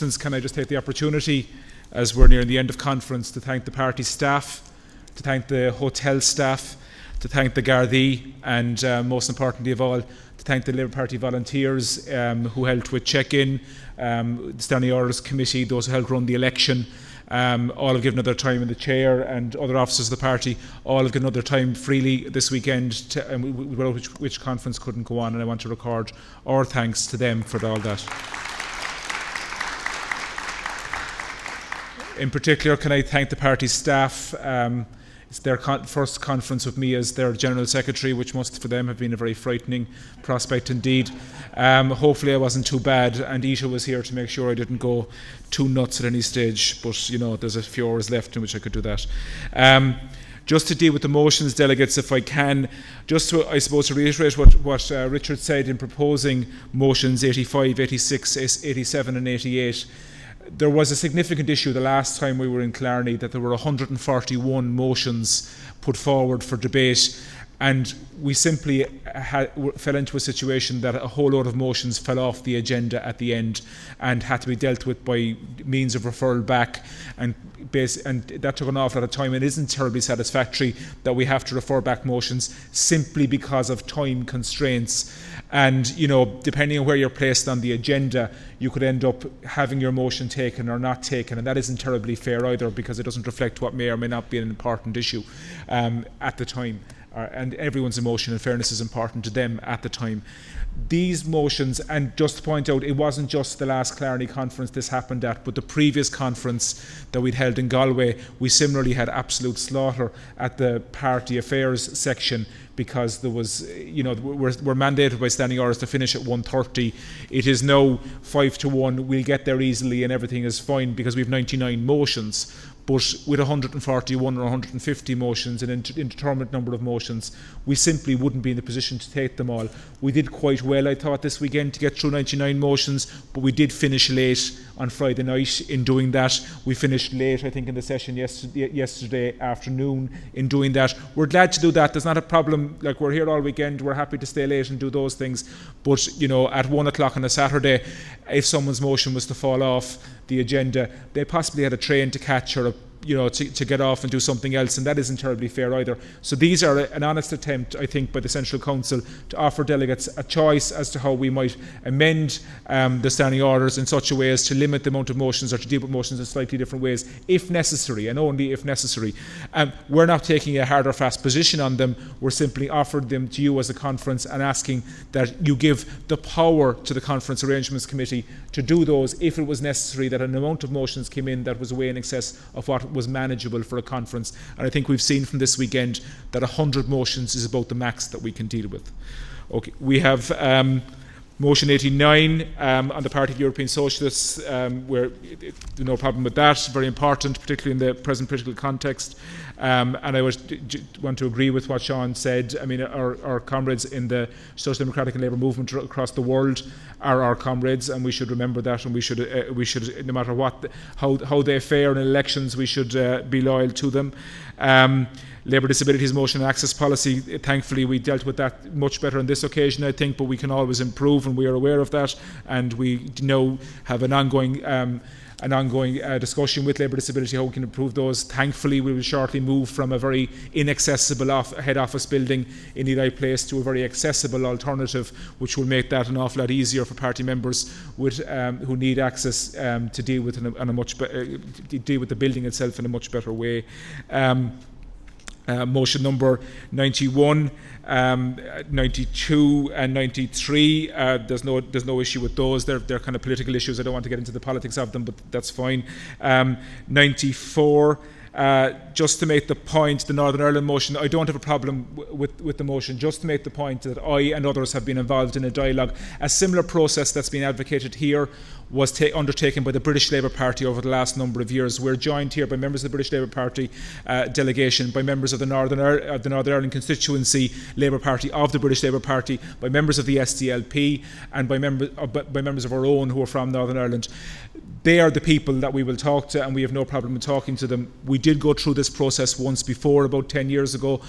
instance, can I just take the opportunity, as we're nearing the end of conference, to thank the party staff, to thank the hotel staff, to thank the Gardaí, and most importantly of all, to thank the Labour Party volunteers who helped with check-in, the Standing Orders Committee, those who helped run the election. All have given up their time in the chair, and other officers of the party all have given up their time freely this weekend, without which conference couldn't go on, and I want to record our thanks to them for all that. In particular, can I thank the party staff? It's their first conference with me as their General Secretary, which must for them have been a very frightening prospect indeed. Hopefully I wasn't too bad, and Ita was here to make sure I didn't go too nuts at any stage, but there's a few hours left in which I could do that. Just to deal with the motions, delegates, if I can, just to, I suppose, to reiterate what Richard said in proposing motions 85, 86, 87 and 88. There was a significant issue the last time we were in Killarney that there were 141 motions put forward for debate, and we simply fell into a situation that a whole lot of motions fell off the agenda at the end and had to be dealt with by means of referral back, and that took an awful lot of time. It isn't terribly satisfactory that we have to refer back motions simply because of time constraints. And, depending on where you're placed on the agenda, you could end up having your motion taken or not taken, and that isn't terribly fair either, because it doesn't reflect what may or may not be an important issue at the time. And everyone's emotion, in fairness, is important to them at the time. These motions, and just to point out, it wasn't just the last Killarney conference this happened at, but the previous conference that we'd held in Galway, we similarly had absolute slaughter at the party affairs section, because there was, we're mandated by standing orders to finish at 1:30. It is now 5-1. We'll get there easily and everything is fine because we have 99 motions. But with 141 or 150 motions, an indeterminate number of motions, we simply wouldn't be in the position to take them all. We did quite well, I thought, this weekend to get through 99 motions, but we did finish late on Friday night in doing that. We finished late, I think, in the session yesterday afternoon in doing that. We're glad to do that. There's not a problem. Like, we're here all weekend. We're happy to stay late and do those things. But, at 1 o'clock on a Saturday, if someone's motion was to fall off the agenda, they possibly had a train to catch or to get off and do something else, and that isn't terribly fair either. So these are an honest attempt, I think, by the Central Council to offer delegates a choice as to how we might amend the standing orders in such a way as to limit the amount of motions or to deal with motions in slightly different ways, if necessary, and only if necessary. We're not taking a hard or fast position on them. We're simply offering them to you as a conference and asking that you give the power to the Conference Arrangements Committee to do those if it was necessary, that an amount of motions came in that was way in excess of what was manageable for a conference. And I think we've seen from this weekend that 100 motions is about the max that we can deal with. Okay, we have motion 89 on the part of European Socialists, where no problem with that. Very important, particularly in the present political context. And I want to agree with what Sean said. I mean, our comrades in the Social Democratic and Labour movement across the world are our comrades, and we should remember that. And we should, no matter how they fare in elections, we should be loyal to them. Labour Disabilities Motion and Access Policy, thankfully we dealt with that much better on this occasion, I think, but we can always improve, and we are aware of that, and we now have an ongoing discussion with Labour Disability how we can improve those. Thankfully, we will shortly move from a very inaccessible head office building in Eli Place to a very accessible alternative, which will make that an awful lot easier for party members who need access to deal with deal with the building itself in a much better way. Motion number 91, 92 and 93, there's no issue with those. They're kind of political issues. I don't want to get into the politics of them, but that's fine. 94, just to make the point, the Northern Ireland motion, I don't have a problem with the motion, just to make the point that I and others have been involved in a dialogue. A similar process that's been advocated here was undertaken by the British Labour Party over the last number of years. We're joined here by members of the British Labour Party delegation, by members of the Northern Ireland constituency Labour Party of the British Labour Party, by members of the SDLP, and by members of our own who are from Northern Ireland. They are the people that we will talk to, and we have no problem in talking to them. We did go through this process once before, about 10 years ago.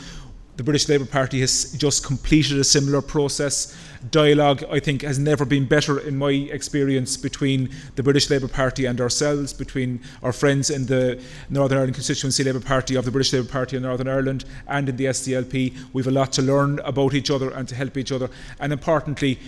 The British Labour Party has just completed a similar process. Dialogue, I think, has never been better in my experience between the British Labour Party and ourselves, between our friends in the Northern Ireland Constituency Labour Party of the British Labour Party in Northern Ireland and in the SDLP. We have a lot to learn about each other and to help each other. And importantly,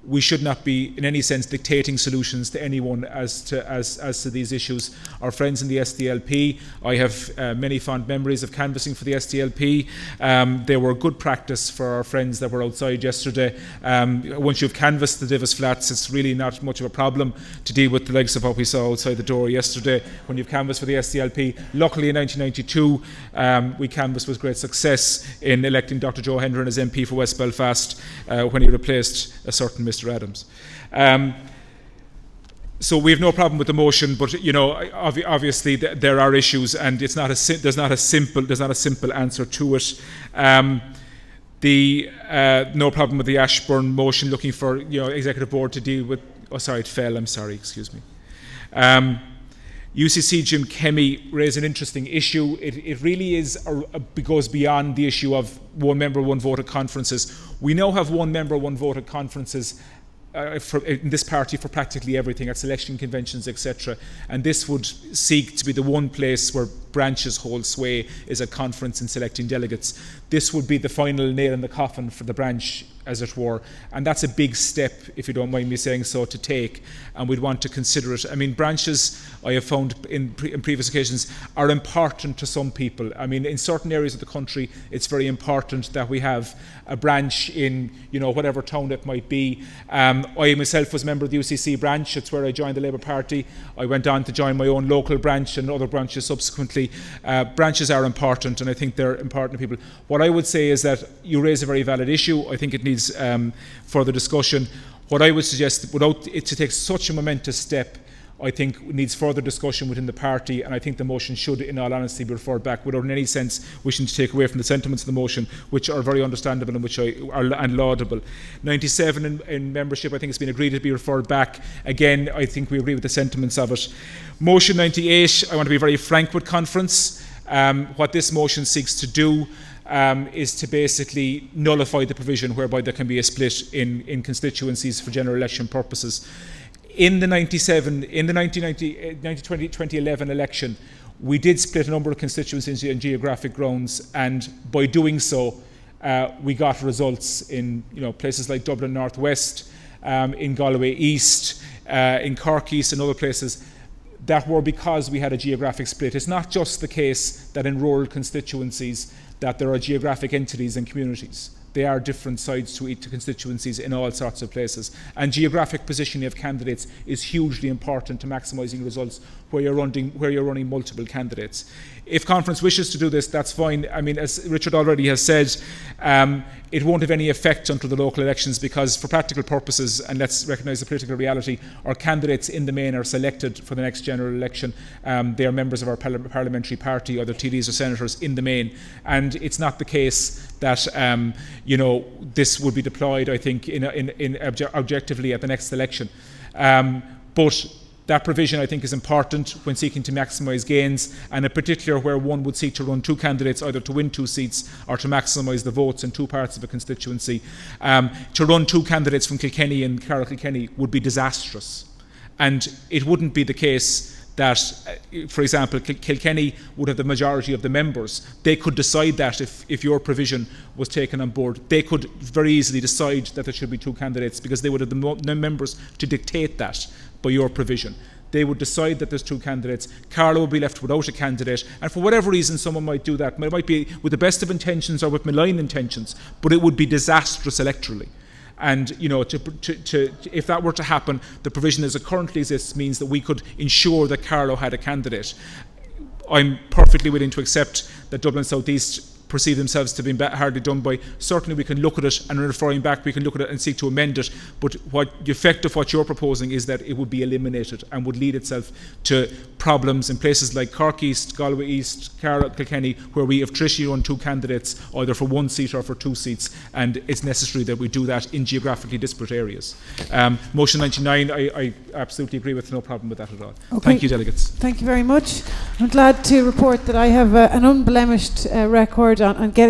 we should not be in any sense dictating solutions to anyone as to these issues. Our friends in the SDLP, I have many fond memories of canvassing for the SDLP. They were good practice for our friends that were outside yesterday. Once you've canvassed the Divis Flats, it's really not much of a problem to deal with the likes of what we saw outside the door yesterday when you've canvassed for the SDLP. Luckily in 1992 we canvassed with great success in electing Dr. Joe Hendren as MP for West Belfast when he replaced a certain Mr. Adams. So we have no problem with the motion, but obviously there are issues, and it's not there's not a simple answer to it. No problem with the Ashburn motion looking for executive board to deal with. Oh, sorry, it fell. I'm sorry. Excuse me. UCC Jim Kemmy raised an interesting issue. It really goes beyond the issue of one member, one vote at conferences. We now have one member, one vote at conferences in this party for practically everything, at selection conventions, etc. And this would seek to be the one place where branches hold sway, is a conference in selecting delegates. This would be the final nail in the coffin for the branch, as it were, and that's a big step, if you don't mind me saying so, to take, and we'd want to consider it. I mean, branches, I have found in previous occasions, are important to some people. I mean, in certain areas of the country, it's very important that we have a branch in, whatever town it might be. I myself was a member of the UCC branch. It's where I joined the Labour Party. I went on to join my own local branch and other branches subsequently. Branches are important, and I think they're important to people. What I would say is that you raise a very valid issue. I think it needs further discussion. What I would suggest, without it to take such a momentous step, I think needs further discussion within the party, and I think the motion should, in all honesty, be referred back without in any sense wishing to take away from the sentiments of the motion, which are very understandable and which are laudable. 97 in membership, I think it's been agreed to be referred back. Again, I think we agree with the sentiments of it. Motion 98, I want to be very frank with conference. What this motion seeks to do is to basically nullify the provision whereby there can be a split in constituencies for general election purposes. In the 2011 election, we did split a number of constituencies in geographic grounds, and by doing so, we got results in places like Dublin North West, in Galway East, in Cork East, and other places that were because we had a geographic split. It's not just the case that in rural constituencies that there are geographic entities and communities. They are different sides to each constituencies in all sorts of places. And geographic positioning of candidates is hugely important to maximising results where you're running multiple candidates. If conference wishes to do this, that's fine. I mean, as Richard already has said, it won't have any effect until the local elections, because for practical purposes, and let's recognise the political reality, our candidates in the main are selected for the next general election. They are members of our parliamentary party, either TDs or senators in the main. And it's not the case that this would be deployed, I think, objectively at the next election. But that provision, I think, is important when seeking to maximise gains, and in particular where one would seek to run two candidates, either to win 2 seats or to maximise the votes in 2 parts of a constituency. To run 2 candidates from Kilkenny and Carlow Kilkenny would be disastrous. And it wouldn't be the case that, for example, Kilkenny would have the majority of the members. They could decide that if your provision was taken on board. They could very easily decide that there should be 2 candidates, because they would have the members to dictate that by your provision. They would decide that there's 2 candidates. Carlow would be left without a candidate, and for whatever reason someone might do that. It might be with the best of intentions or with malign intentions, but it would be disastrous electorally. And if that were to happen, the provision as it currently exists means that we could ensure that Carlow had a candidate. I'm perfectly willing to accept that Dublin South East perceive themselves to be hardly done by. Certainly we can look at it, and referring back we can look at it and seek to amend it, but the effect of what you're proposing is that it would be eliminated and would lead itself to problems in places like Cork East, Galway East, Carlow, Kilkenny, where we have traditionally run 2 candidates either for 1 seat or for 2 seats, and it's necessary that we do that in geographically disparate areas. Motion 99, I absolutely agree with, no problem with that at all. Okay. Thank you, delegates. Thank you very much. I'm glad to report that I have an unblemished record on getting